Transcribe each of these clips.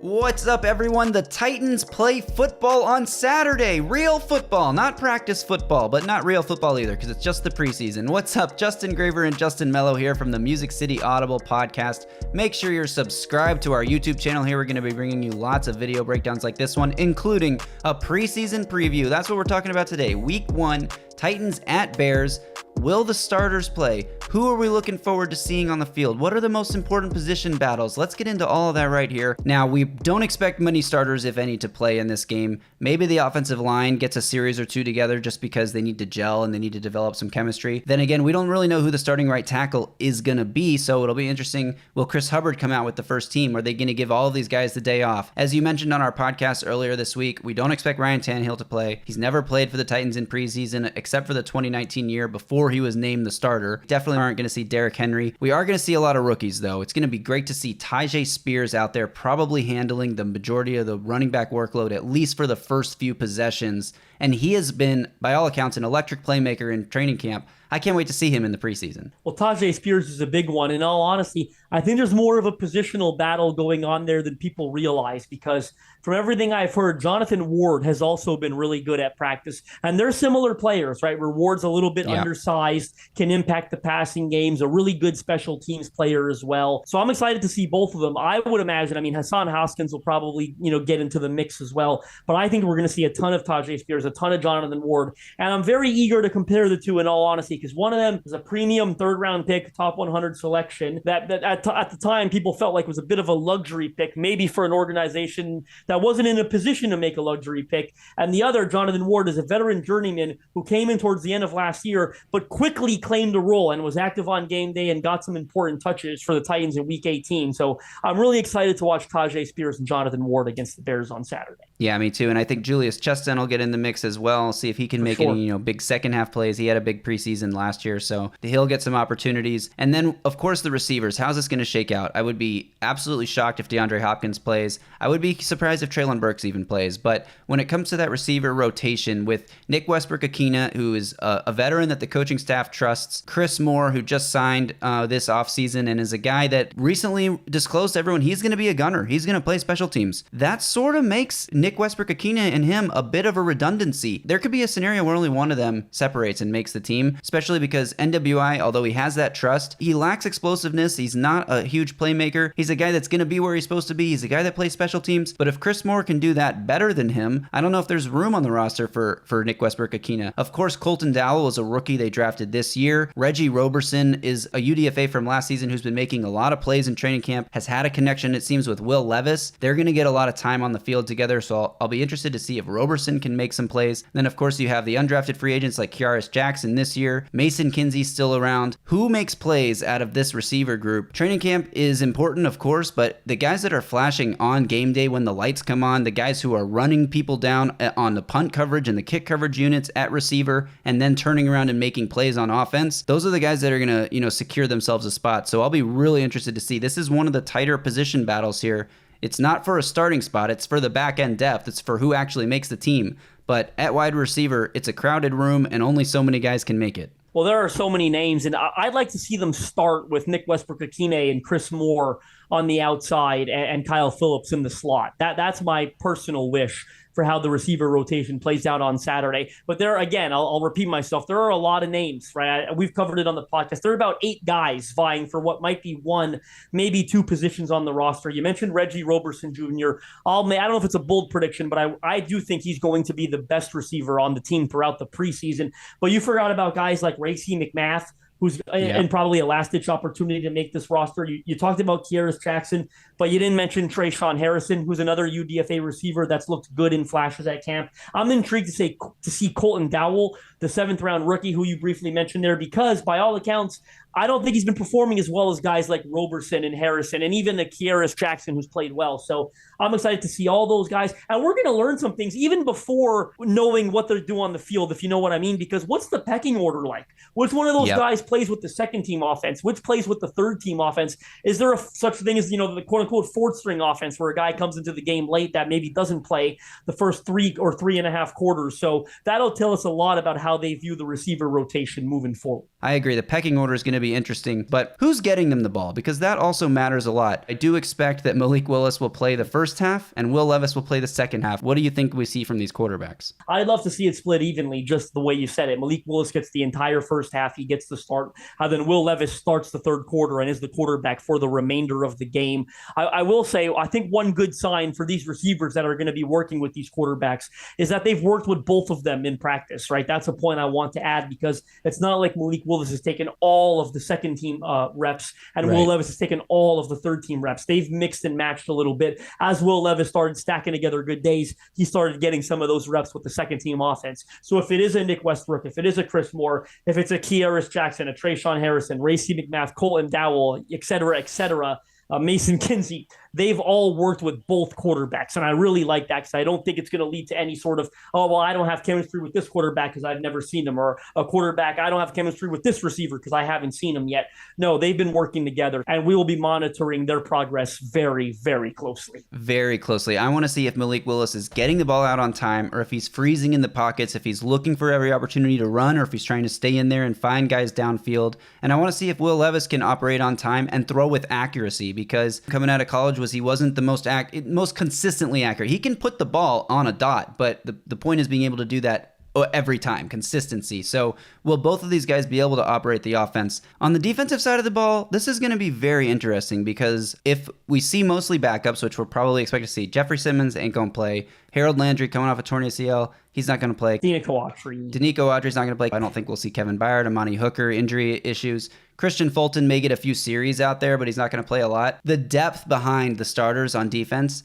What's up, everyone? The Titans play football on Saturday. Real football, not practice football, but not real football either, because it's just the preseason. What's up? Justin Graver and Justin Mello here from the Music City Audible podcast. Make sure you're subscribed to our YouTube channel here. We're going to be bringing you lots of video breakdowns like this one, including a preseason preview. That's what we're talking about today. Week 1, Titans at Bears. Will the starters play? Who are we looking forward to seeing on the field? What are the most important position battles? Let's get into all of that right here. Now, we don't expect many starters, if any, to play in this game. Maybe the offensive line gets a series or two together just because they need to gel and they need to develop some chemistry. Then again, we don't really know who the starting right tackle is going to be, so it'll be interesting. Will Chris Hubbard come out with the first team? Are they going to give all of these guys the day off? As you mentioned on our podcast earlier this week, we don't expect Ryan Tannehill to play. He's never played for the Titans in preseason, except for the 2019 year before he was named the starter. Definitely aren't going to see Derrick Henry. We are going to see a lot of rookies, though. It's going to be great to see Tyjae Spears out there probably handling the majority of the running back workload, at least for the first few possessions. And he has been, by all accounts, an electric playmaker in training camp. I can't wait to see him in the preseason. Well, Tyjae Spears is a big one. In all honesty, I think there's more of a positional battle going on there than people realize, because from everything I've heard, Jonathan Ward has also been really good at practice. And they're similar players, right? Where Ward's a little bit undersized, can impact the passing games, a really good special teams player as well. So I'm excited to see both of them. I would imagine, Hassan Haskins will probably, get into the mix as well. But I think we're going to see a ton of Tyjae Spears, a ton of Jonathan Ward. And I'm very eager to compare the two in all honesty, because one of them is a premium third-round pick, top 100 selection that at the time people felt like was a bit of a luxury pick, maybe for an organization that wasn't in a position to make a luxury pick. And the other, Jonathan Ward, is a veteran journeyman who came in towards the end of last year, but quickly claimed a role and was active on game day and got some important touches for the Titans in Week 18. So I'm really excited to watch Tyjae Spears and Jonathan Ward against the Bears on Saturday. Yeah, me too. And I think Julius Chastain will get in the mix as well. See if he can make any, big second half plays. He had a big preseason last year, so he'll get some opportunities. And then, of course, the receivers. How's this going to shake out? I would be absolutely shocked if DeAndre Hopkins plays. I would be surprised if Treylon Burks even plays. But when it comes to that receiver rotation with Nick Westbrook-Ikhine, who is a veteran that the coaching staff trusts, Chris Moore, who just signed this offseason and is a guy that recently disclosed to everyone he's going to be a gunner. He's going to play special teams. That sort of makes Nick Westbrook-Ikhine and him a bit of a redundancy. There could be a scenario where only one of them separates and makes the team, especially because NWI, although he has that trust, he lacks explosiveness. He's not a huge playmaker. He's a guy that's going to be where he's supposed to be. He's a guy that plays special teams. But if Chris Moore can do that better than him, I don't know if there's room on the roster for Nick Westbrook-Ikhine. Of course, Colton Dowell is a rookie they drafted this year. Reggie Roberson is a UDFA from last season who's been making a lot of plays in training camp, has had a connection, it seems, with Will Levis. They're going to get a lot of time on the field together, so I'll be interested to see if Roberson can make some plays. Then, of course, you have the undrafted free agents like Kyaris Jackson this year. Mason Kinsey's still around. Who makes plays out of this receiver group? Training camp is important, of course, but the guys that are flashing on game day when the lights come on, the guys who are running people down on the punt coverage and the kick coverage units at receiver and then turning around and making plays on offense, those are the guys that are going to, secure themselves a spot. So I'll be really interested to see. This is one of the tighter position battles here. It's not for a starting spot. It's for the back end depth. It's for who actually makes the team. But at wide receiver, it's a crowded room and only so many guys can make it. Well, there are so many names, and I'd like to see them start with Nick Westbrook-Ikhine and Chris Moore on the outside and Kyle Phillips in the slot. That's my personal wish for how the receiver rotation plays out on Saturday. But there, again, I'll repeat myself, there are a lot of names, right? We've covered it on the podcast. There are about 8 guys vying for what might be 1, maybe 2 positions on the roster. You mentioned Reggie Roberson Jr. I don't know if it's a bold prediction, but I do think he's going to be the best receiver on the team throughout the preseason. But you forgot about guys like Racey McMath, who's in probably a last-ditch opportunity to make this roster. You talked about Kyaris Jackson, but you didn't mention Trayshawn Harrison, who's another UDFA receiver that's looked good in flashes at camp. I'm intrigued to see Colton Dowell, the 7th-round rookie who you briefly mentioned there, because by all accounts, I don't think he's been performing as well as guys like Roberson and Harrison and even the Kyaris Jackson who's played well. So I'm excited to see all those guys. And we're going to learn some things even before knowing what they're doing on the field, if you know what I mean, because what's the pecking order like? Which one of those guys plays with the second team offense? Which plays with the third team offense? Is there such thing as, the quote unquote fourth string offense where a guy comes into the game late that maybe doesn't play the first 3 or 3.5 quarters? So that'll tell us a lot about how they view the receiver rotation moving forward. I agree. The pecking order is going to be interesting, but who's getting them the ball? Because that also matters a lot. I do expect that Malik Willis will play the first half and Will Levis will play the second half. What do you think we see from these quarterbacks? I'd love to see it split evenly, just the way you said it. Malik Willis gets the entire first half. He gets the start. Then Will Levis starts the third quarter and is the quarterback for the remainder of the game. I will say, I think one good sign for these receivers that are going to be working with these quarterbacks is that they've worked with both of them in practice, right? That's a point I want to add, because it's not like Malik Willis has taken all of the second team reps and Will Levis has taken all of the third team reps. They've mixed and matched a little bit. As Will Levis started stacking together good days, he started getting some of those reps with the second team offense. So if it is a Nick Westbrook, if it is a Chris Moore, if it's a Kearis Jackson, a Trayshawn Harrison, Racey McMath, Colton Dowell, et cetera, Mason Kinsey, they've all worked with both quarterbacks. And I really like that, because I don't think it's going to lead to any sort of, oh, well, I don't have chemistry with this quarterback because I've never seen him, or a quarterback, I don't have chemistry with this receiver because I haven't seen him yet. No, they've been working together, and we will be monitoring their progress very, very closely. Very closely. I want to see if Malik Willis is getting the ball out on time, or if he's freezing in the pockets, if he's looking for every opportunity to run, or if he's trying to stay in there and find guys downfield. And I want to see if Will Levis can operate on time and throw with accuracy, because coming out of college he wasn't the most consistently accurate. He can put the ball on a dot, but the point is being able to do that every time, consistency. So will both of these guys be able to operate the offense? On the defensive side of the ball, this is going to be very interesting, because if we see mostly backups, which we'll probably expect to see, Jeffrey Simmons ain't going to play. Harold Landry coming off a torn ACL, he's not going to play. Denico Autry's not going to play. I don't think we'll see Kevin Byard, Amani Hooker, injury issues. Christian Fulton may get a few series out there, but he's not going to play a lot. The depth behind the starters on defense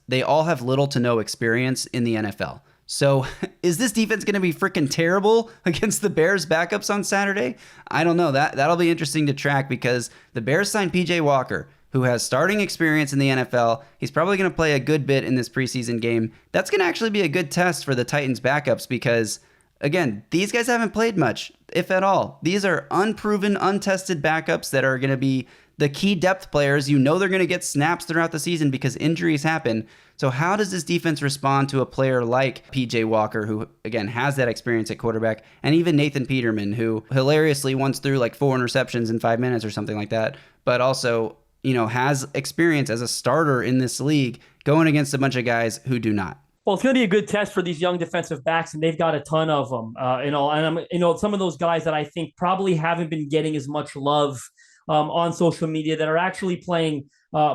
they all have little to no experience in the NFL. So is this defense going to be freaking terrible against the Bears backups on Saturday? I don't know. That'll be interesting to track, because the Bears signed PJ Walker, who has starting experience in the NFL. He's probably going to play a good bit in this preseason game. That's going to actually be a good test for the Titans backups, because again, these guys haven't played much, if at all. These are unproven, untested backups that are going to be the key depth players. You know they're going to get snaps throughout the season because injuries happen. So how does this defense respond to a player like PJ Walker, who, again, has that experience at quarterback, and even Nathan Peterman, who hilariously once threw like 4 interceptions in 5 minutes or something like that, but also, has experience as a starter in this league going against a bunch of guys who do not? Well, it's going to be a good test for these young defensive backs, and they've got a ton of them. Some of those guys that I think probably haven't been getting as much love on social media that are actually playing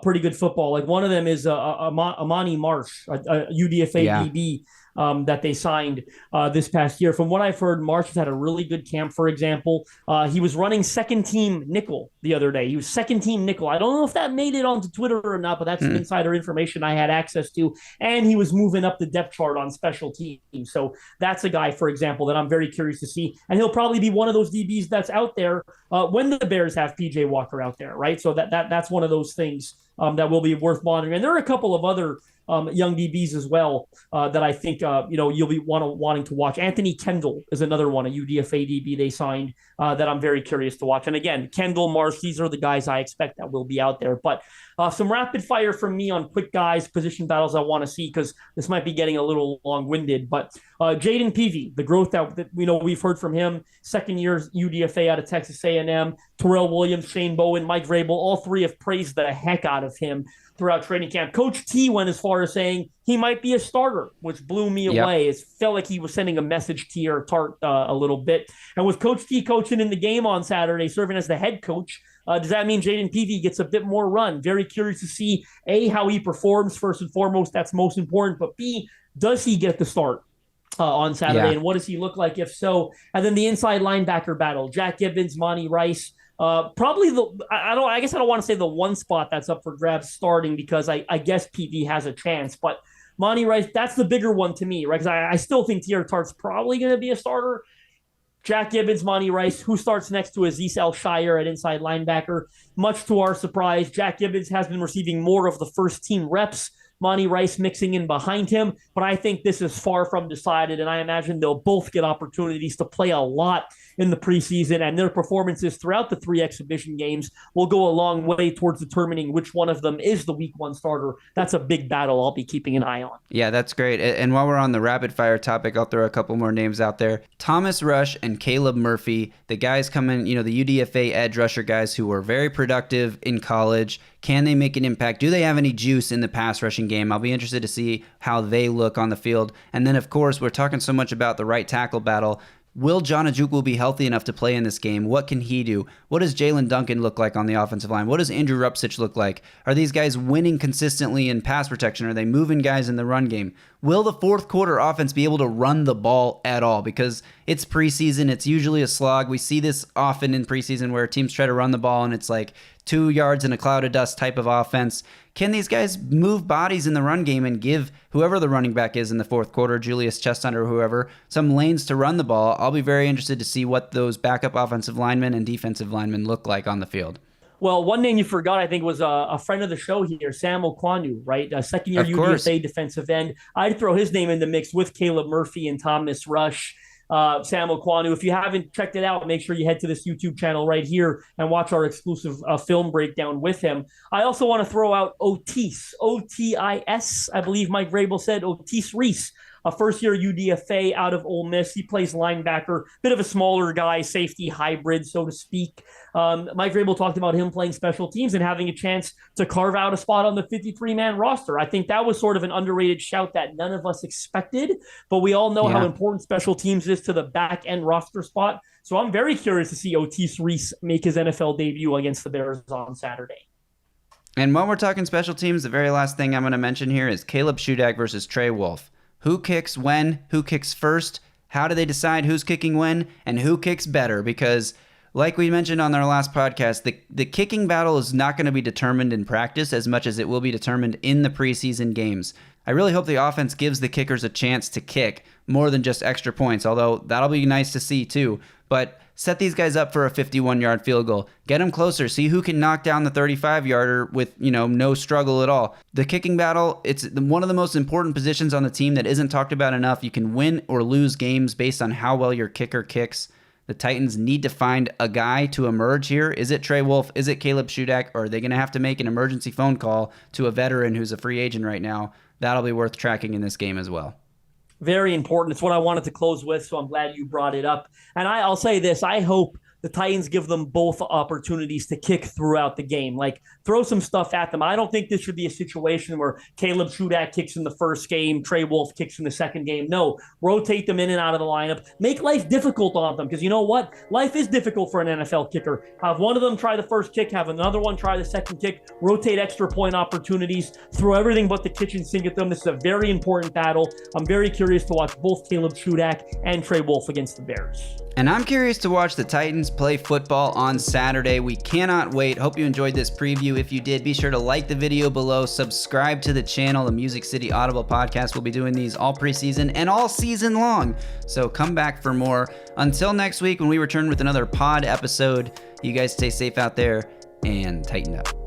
pretty good football. Like one of them is Amani Marsh, a UDFA DB that they signed this past year. From what I've heard, Marsh has had a really good camp, for example. He was running second team nickel the other day. He was second team nickel. I don't know if that made it onto Twitter or not, but that's some insider information I had access to. And he was moving up the depth chart on special teams. So that's a guy, for example, that I'm very curious to see. And he'll probably be one of those DBs that's out there when the Bears have PJ Walker out there, right? So that's one of those things that will be worth monitoring. And there are a couple of other young DBs as well that I think you'll be wanting to watch. Anthony Kendall is another one, a UDFA DB they signed that I'm very curious to watch. And again, Kendall, Marsh, these are the guys I expect that will be out there. But some rapid fire from me on quick guys, position battles I want to see, because this might be getting a little long-winded. But Jaden Peavy, the growth that we've heard from him, second year UDFA out of Texas A&M, Terrell Williams, Shane Bowen, Mike Vrabel, all three have praised the heck out of him throughout training camp. Coach T went as far as saying he might be a starter, which blew me away. It felt like he was sending a message to your Tart a little bit. And with Coach T coaching in the game on Saturday, serving as the head coach, does that mean Jaden Peavy gets a bit more run? Very curious to see, A, how he performs first and foremost. That's most important. But B, does he get the start on Saturday? And what does he look like if so? And then the inside linebacker battle, Jack Gibbons, Monty Rice. Probably I guess I don't want to say the one spot that's up for grabs starting, because I guess PV has a chance, but Monty Rice, that's the bigger one to me, right? Because I still think Tier Tart's probably going to be a starter. Jack Gibbons, Monty Rice, who starts next to Aziz El-Shire at inside linebacker? much to our surprise. Jack Gibbons has been receiving more of the first team reps. Monty Rice mixing in behind him, but I think this is far from decided, and I imagine they'll both get opportunities to play a lot in the preseason, and their performances throughout the 3 exhibition games will go a long way towards determining which one of them is the week 1 starter. That's a big battle I'll be keeping an eye on. Yeah, that's great. And while we're on the rapid fire topic, I'll throw a couple more names out there. Thomas Rush and Caleb Murphy, the guys coming, the UDFA edge rusher guys who were very productive in college. Can they make an impact? Do they have any juice in the pass rushing game? I'll be interested to see how they look on the field. And then, of course, we're talking so much about the right tackle battle. Will John Ojukwu be healthy enough to play in this game? What can he do? What does Jalen Duncan look like on the offensive line? What does Andrew Rupsich look like? Are these guys winning consistently in pass protection? Are they moving guys in the run game? Will the fourth quarter offense be able to run the ball at all? Because it's preseason. It's usually a slog. We see this often in preseason where teams try to run the ball and it's like 2 yards in a cloud of dust type of offense. Can these guys move bodies in the run game and give whoever the running back is in the fourth quarter, Julius Chestnut or whoever, some lanes to run the ball? I'll be very interested to see what those backup offensive linemen and defensive linemen look like on the field. Well, one name you forgot, I think, was a friend of the show here, Sam Okwanu, right? A second-year UDFA defensive end. I'd throw his name in the mix with Caleb Murphy and Thomas Rush. Sam Okwanu. If you haven't checked it out, make sure you head to this YouTube channel right here and watch our exclusive film breakdown with him. I also want to throw out Otis, O-T-I-S, I believe Mike Vrabel said, Otis Reese, a first-year UDFA out of Ole Miss. He plays linebacker, bit of a smaller guy, safety hybrid, so to speak. Mike Vrabel talked about him playing special teams and having a chance to carve out a spot on the 53-man roster. I think that was sort of an underrated shout that none of us expected, but we all know how important special teams is to the back-end roster spot. So I'm very curious to see Otis Reese make his NFL debut against the Bears on Saturday. And while we're talking special teams, the very last thing I'm going to mention here is Caleb Shudak versus Trey Wolff. Who kicks when? Who kicks first? How do they decide who's kicking when? And who kicks better? Because like we mentioned on our last podcast, the kicking battle is not going to be determined in practice as much as it will be determined in the preseason games. I really hope the offense gives the kickers a chance to kick more than just extra points, although that'll be nice to see too. But set these guys up for a 51-yard field goal. Get them closer. See who can knock down the 35-yarder with, no struggle at all. The kicking battle, it's one of the most important positions on the team that isn't talked about enough. You can win or lose games based on how well your kicker kicks. The Titans need to find a guy to emerge here. Is it Trey Wolff? Is it Caleb Shudak? Or are they going to have to make an emergency phone call to a veteran who's a free agent right now? That'll be worth tracking in this game as well. Very important. It's what I wanted to close with, so I'm glad you brought it up. And I'll say this. I hope the Titans give them both opportunities to kick throughout the game. Like, throw some stuff at them. I don't think this should be a situation where Caleb Shudak kicks in the first game, Trey Wolff kicks in the second game. No, rotate them in and out of the lineup. Make life difficult on them, because you know what? Life is difficult for an NFL kicker. Have one of them try the first kick, have another one try the second kick, rotate extra point opportunities, throw everything but the kitchen sink at them. This is a very important battle. I'm very curious to watch both Caleb Shudak and Trey Wolff against the Bears. And I'm curious to watch the Titans play football on Saturday. We cannot wait. Hope you enjoyed this preview. If you did, be sure to like the video below, subscribe to the channel. The Music City Audible podcast will be doing these all preseason and all season long. So come back for more. Until next week when we return with another pod episode, you guys stay safe out there and tighten up.